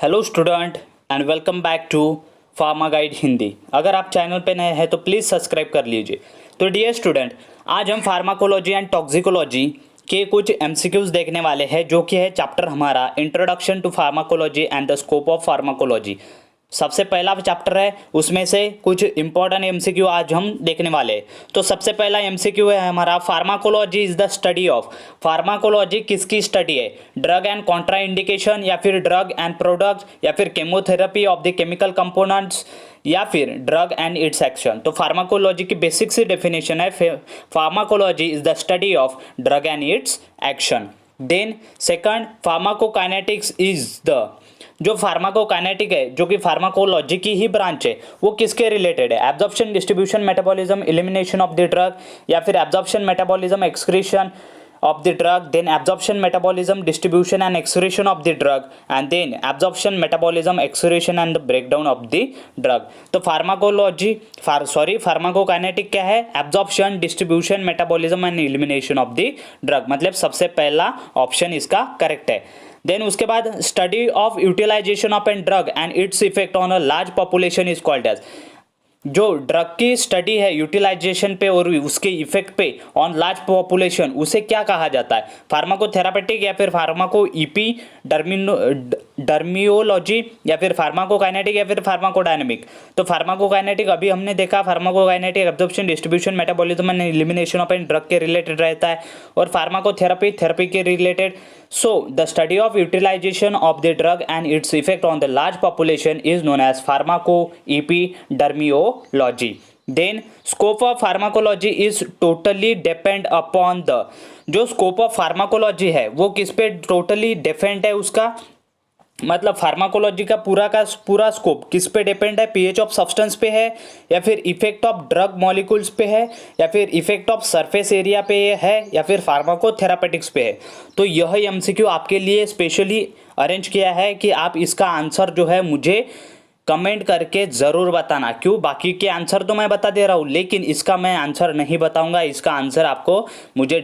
Hello student and welcome back to Pharma Guide Hindi. अगर आप channel पे नए हैं तो प्लीज़ सब्सक्राइब कर लीजिए। तो डियर स्टूडेंट, आज हम फार्माकोलॉजी एंड टॉक्सिकोलॉजी के कुछ एमसीक्यूज देखने वाले हैं, जो कि है चैप्टर हमारा introduction to pharmacology and the scope of pharmacology. सबसे पहला चैप्टर है, उसमें से कुछ इंपॉर्टेंट एमसीक्यू आज हम देखने वाले हैं। तो सबसे पहला एमसीक्यू है हमारा, pharmacology is the study of. Pharmacology किसकी स्टडी है? ड्रग एंड कॉन्ट्रा इंडिकेशन, या फिर ड्रग एंड प्रोडक्ट्स, या फिर chemotherapy of the chemical components, या फिर ड्रग एंड इट्स एक्शन। तो फार्माकोलॉजी की बेसिक सी डेफिनेशन है, pharmacology is the study of drug and its action. Then second, pharmacokinetics is the, जो फार्माकोकाइनेटिक है, जो कि फार्माकोलॉजी की ही ब्रांच है, वो किसके रिलेटेड है? Absorption, distribution, metabolism, elimination of the drug, या फिर absorption, metabolism, excretion of the drug, then absorption, metabolism, distribution and excretion of the drug, and then absorption, metabolism, excretion and the breakdown of the drug। तो pharmacokinetic क्या है? Absorption, distribution, metabolism and elimination of the drug. मतलब सबसे पहला option इसका correct है। Then उसके बाद study of utilisation of an drug and its effect on a large population is called as. जो ड्रग की स्टडी है यूटिलाइजेशन पे और उसके इफेक्ट पे ऑन लार्ज पॉपुलेशन, उसे क्या कहा जाता है? फार्माकोथेरापेटिक, या फिर फार्माको ईपी डर्मियोलॉजी, या फिर फार्माकोकाइनेटिक, या फिर फार्माकोडायनेमिक। तो फार्माकोकाइनेटिक अभी हमने देखा, pharmacokinetic absorption, distribution, metabolism and elimination of an drug के रिलेटेड रहता है, और फार्माकोथेरेपी थेरेपी के related. So, the study of utilization of the drug and its effect on the large population is known as pharmacoepidemiology. Then, scope of pharmacology is totally depend upon the, जो scope of pharmacology है वो किस पे totally depend है उसका? मतलब pharmacology का पूरा स्कोप किस पे डिपेंड है? पीएच ऑफ सब्सटेंस पे है, या फिर इफेक्ट ऑफ ड्रग मॉलिक्यूल्स पे है, या फिर इफेक्ट ऑफ सरफेस एरिया पे है, या फिर फार्माकोथेरापेटिक्स पे है। तो यह एमसीक्यू आपके लिए स्पेशली अरेंज किया है कि आप इसका आंसर जो है मुझे कमेंट करके ज़रूर बताना। क्यों? बाकी के आंसर तो मैं बता दे रहा हूँ, लेकिन इसका मैं आंसर नहीं बताऊँगा। इसका आंसर आपको मुझे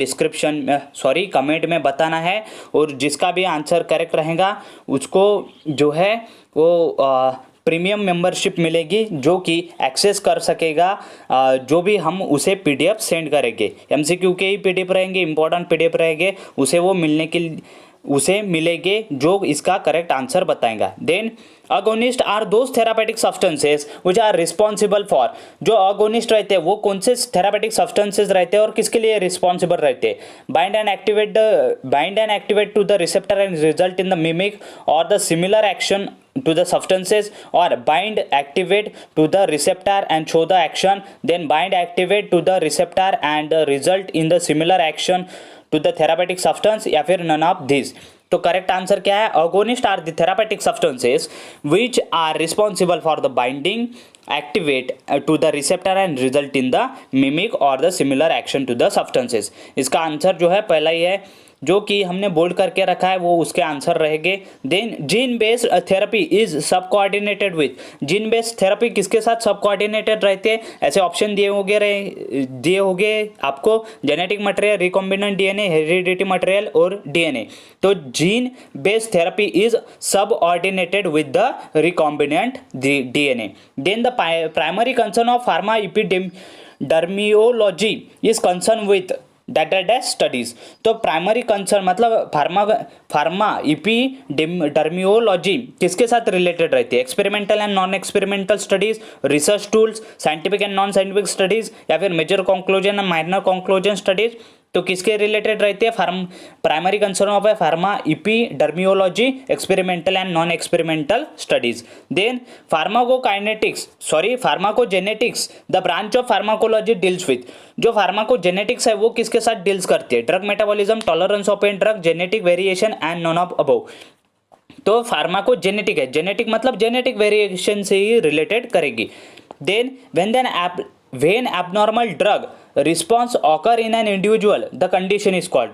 कमेंट में बताना है, और जिसका भी आंसर करेक्ट रहेगा उसको जो है वो प्रीमियम मेंबरशिप मिलेगी, जो कि एक्सेस कर सकेगा जो भी हम उसे पीडीएफ सेंड करेंगे। एमसीक्यू के ही पीडीएफ रहेंगे, इंपॉर्टेंट पीडीएफ रहेंगे, उसे मिलेंगे जो इसका करेक्ट आंसर बताएगा। Then agonist are those therapeutic substances which are responsible for, जो अगोनिस्ट रहते हैं वो कौन से थेरापेटिक सब्सटेंसेस रहते हैं और किसके लिए रिस्पॉन्सिबल रहते हैं? Bind and activate to the receptor and result in the mimic और the similar action to the substances, or bind activate to the receptor and show the action, then bind activate to the receptor and result in the similar action to the therapeutic substance, या फिर none of these। तो correct answer क्या है? Agonist are the therapeutic substances which are responsible for the binding activate to the receptor and result in the mimic और the similar action to the substances. इसका answer जो है पहला ही है, जो कि हमने बोल्ड करके रखा है, वो उसके आंसर रहेंगे। Then gene based therapy is sub coordinated with, gene based therapy किसके साथ सब कोऑर्डिनेटेड रहते हैं? ऐसे ऑप्शन दिए होंगे आपको, genetic material, recombinant DNA, heredity material और डीएनए। तो gene based therapy is sub ordinated with the recombinant DNA. Then the primary concern of pharma epidemiology is concern with dash studies. तो primary concern मतलब pharma epidemiology किसके साथ related रहती है? Experimental and non experimental studies, research tools, scientific and non scientific studies, या फिर major conclusion and minor conclusion studies. तो किसके रिलेटेड रहते हैं? Primary concern of pharma epidemiology, experimental and non experimental studies. Then pharmacogenetics the branch of pharmacology deals with, जो pharmacogenetics है वो किसके साथ डील्स करती है? Drug metabolism, tolerance of an drug, genetic variation and none of above. तो pharmacogenetic है, genetic मतलब जेनेटिक वेरिएशन से ही रिलेटेड करेगी। Then when abnormal drug response occur in an individual, the condition is called।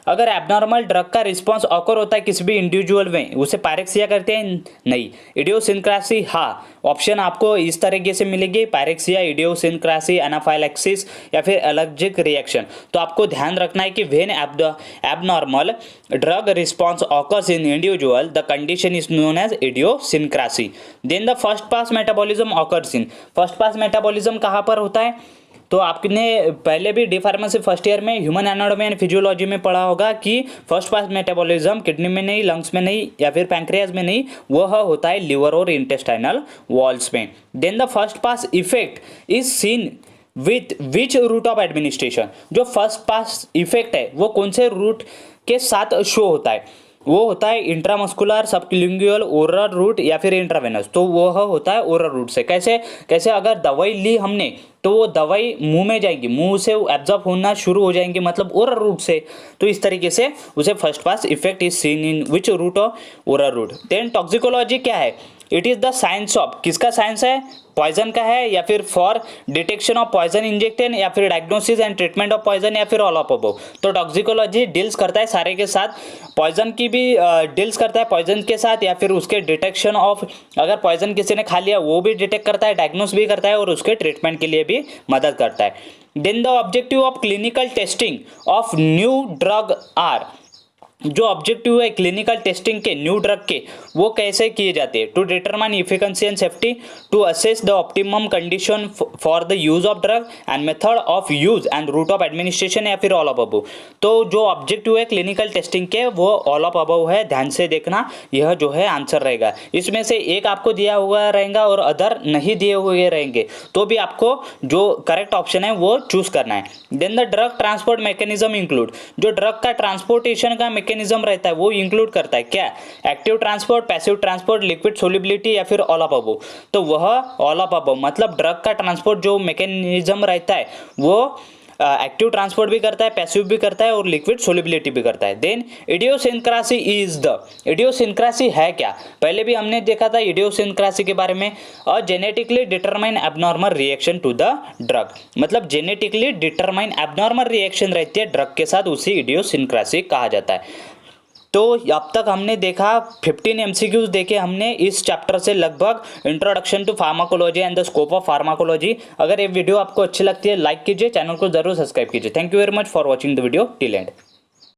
अगर abnormal drug का response occur होता है किसी भी इंडिविजुअल में, उसे पायरेक्सिया करते हैं? नहीं। इडियोसिनक्रासी, हाँ, ऑप्शन आपको इस तरीके से मिलेगी, पायरेक्सिया, इडियोसिनक्रासी, एनाफाइलैक्सिस या फिर एलर्जिक रिएक्शन। तो आपको ध्यान रखना है कि when abnormal drug response occurs in individual the condition is known as idiosyncrasy. Then the first pass metabolism occurs in, first pass metabolism कहाँ पर होता है? तो आपने पहले भी डी फार्मेसी फर्स्ट ईयर में ह्यूमन एनाटॉमी एंड फिजियोलॉजी में पढ़ा होगा कि फर्स्ट पास मेटाबॉलिज्म किडनी में नहीं, लंग्स में नहीं या फिर पैंक्रियाज में नहीं, वह होता है लिवर और इंटेस्टाइनल वॉल्स में। Then the first pass effect is seen with which route of administration, जो फर्स्ट पास इफेक्ट है वो कौन से रूट के साथ शो होता है? वो होता है इंट्रामस्कुलर, सबक्लिंगुअल, ओरल रूट या फिर इंट्रावेनस। तो वह होता है ओरल रूट से। कैसे कैसे अगर दवाई ली हमने तो वो दवाई मुंह में जाएगी, मुंह से एब्जॉर्ब होना शुरू हो जाएंगे, मतलब ओरल रूट से। तो इस तरीके से उसे first pass effect is seen in which route of oral route. Then toxicology क्या है? It is the science of, किसका साइंस है? पॉइजन का है या फिर for detection of poison injected या फिर diagnosis and treatment of poison या फिर ऑल ऑफ अबव। तो टॉक्सिकोलॉजी डील्स करता है सारे के साथ, पॉइजन की भी डील्स करता है पॉइजन के साथ, या फिर उसके डिटेक्शन ऑफ, अगर पॉइजन किसी ने खा लिया वो भी डिटेक्ट करता है, डायग्नोस भी करता है और उसके ट्रीटमेंट के लिए भी मदद करता है। Then the objective of clinical testing of new drug are, जो ऑब्जेक्टिव है क्लिनिकल टेस्टिंग के न्यू ड्रग के, वो कैसे किए जाते हैं? To determine efficacy and safety, to assess the optimum condition for the use of drug and method of use and route of administration या फिर ऑल ऑफ अबव। तो जो ऑब्जेक्टिव है क्लिनिकल टेस्टिंग के वो ऑल ऑफ अबव है, ध्यान से देखना, यह जो है आंसर रहेगा। इसमें से एक आपको दिया हुआ रहेगा और अदर नहीं दिए हुए रहेंगे, तो भी आपको जो करेक्ट ऑप्शन है वो चूज करना है। Then the drug transport mechanism include, जो ड्रग का ट्रांसपोर्टेशन का मैकेनिज्म रहता है वो इंक्लूड करता है क्या? Active transport, passive transport, liquid solubility या फिर ऑल ऑफ अबव। तो वह ऑल ऑफ अबव, मतलब ड्रग का ट्रांसपोर्ट जो मैकेनिज्म रहता है वो एक्टिव ट्रांसपोर्ट भी करता है, पैसिव भी करता है और लिक्विड सोल्युबिलिटी भी करता है। देन इडियोसिनक्रासी इज द, इडियोसिनक्रासी है क्या? पहले भी हमने देखा था इडियोसिनक्रासी के बारे में, a genetically determine abnormal reaction to the drug, मतलब जेनेटिकली डिटरमाइन एबनॉर्मल रिएक्शन रहती है ड्रग के साथ, उसी इडियोसिनक्रासी कहा जाता है। तो अब तक हमने देखा 15 MCQs देखे हमने इस चैप्टर से, लगभग introduction to pharmacology and the scope of pharmacology. अगर ये वीडियो आपको अच्छी लगती है लाइक कीजिए, चैनल को जरूर सब्सक्राइब कीजिए। Thank you very much for watching the video till and.